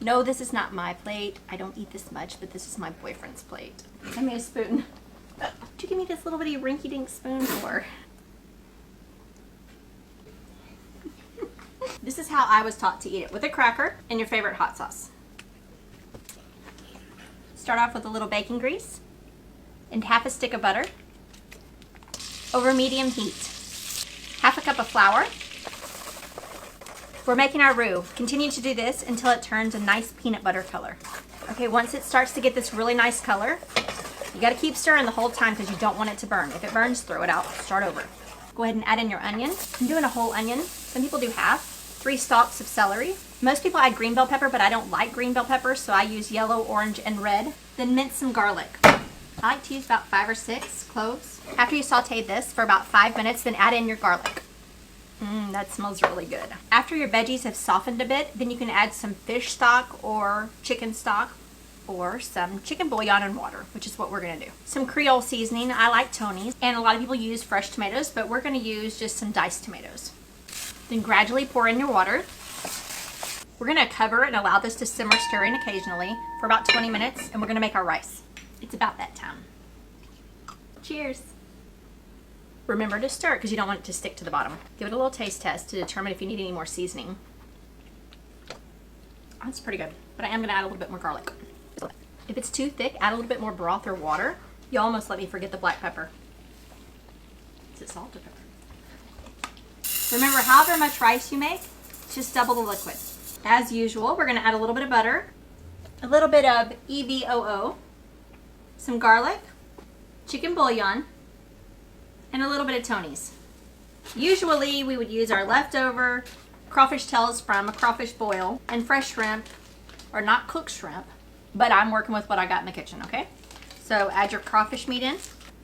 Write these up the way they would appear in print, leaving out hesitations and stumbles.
No, this is not my plate. I don't eat this much, but this is my boyfriend's plate. Give me a spoon. What'd you give me this little bitty rinky-dink spoon for? This is how I was taught to eat it, with a cracker and your favorite hot sauce. Start off with a little bacon grease and half a stick of butter over medium heat. Half a cup of flour. We're making our roux. Continue to do this until it turns a nice peanut butter color. Okay, once it starts to get this really nice color, you gotta keep stirring the whole time because you don't want it to burn. If it burns, throw it out, start over. Go ahead and add in your onion. I'm doing a whole onion. Some people do half. 3 stalks of celery. Most people add green bell pepper, but I don't like green bell pepper, so I use yellow, orange, and red. Then mince some garlic. I like to use about 5 or 6 cloves. After you saute this for about 5 minutes, then add in your garlic. That smells really good. After your veggies have softened a bit, then you can add some fish stock or chicken stock or some chicken bouillon and water, which is what we're gonna do. Some Creole seasoning. I like Tony's, and a lot of people use fresh tomatoes, but we're gonna use just some diced tomatoes. Then gradually pour in your water. We're gonna cover and allow this to simmer, stirring occasionally for about 20 minutes, and we're gonna make our rice. It's about that time. Cheers. Remember to stir it because you don't want it to stick to the bottom. Give it a little taste test to determine if you need any more seasoning. That's pretty good, but I am gonna add a little bit more garlic. If it's too thick, add a little bit more broth or water. You almost let me forget the black pepper. Is it salt or pepper? Remember, however much rice you make, just double the liquid. As usual, we're gonna add a little bit of butter, a little bit of EVOO, some garlic, chicken bouillon, and a little bit of Tony's. Usually we would use our leftover crawfish tails from a crawfish boil and fresh shrimp, or not cooked shrimp, but I'm working with what I got in the kitchen, okay? So add your crawfish meat in.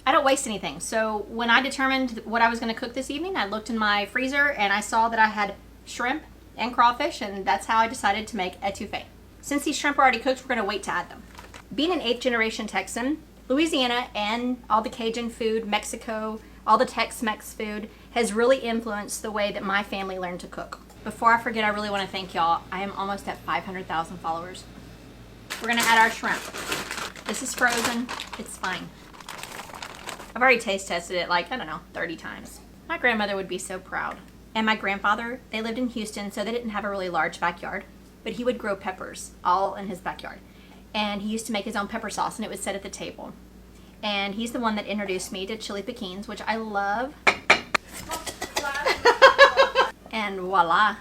I don't waste anything. So when I determined what I was gonna cook this evening, I looked in my freezer and I saw that I had shrimp and crawfish, and that's how I decided to make etouffee. Since these shrimp are already cooked, we're gonna wait to add them. Being an 8th generation Texan, Louisiana and all the Cajun food, Mexico, all the Tex-Mex food has really influenced the way that my family learned to cook. Before I forget, I really want to thank y'all. I am almost at 500,000 followers. We're gonna add our shrimp. This is frozen, it's fine. I've already taste tested it like, I don't know, 30 times. My grandmother would be so proud. And my grandfather, they lived in Houston, so they didn't have a really large backyard, but he would grow peppers all in his backyard. And he used to make his own pepper sauce, and it was set at the table. And he's the one that introduced me to chili piquins, which I love. And voila,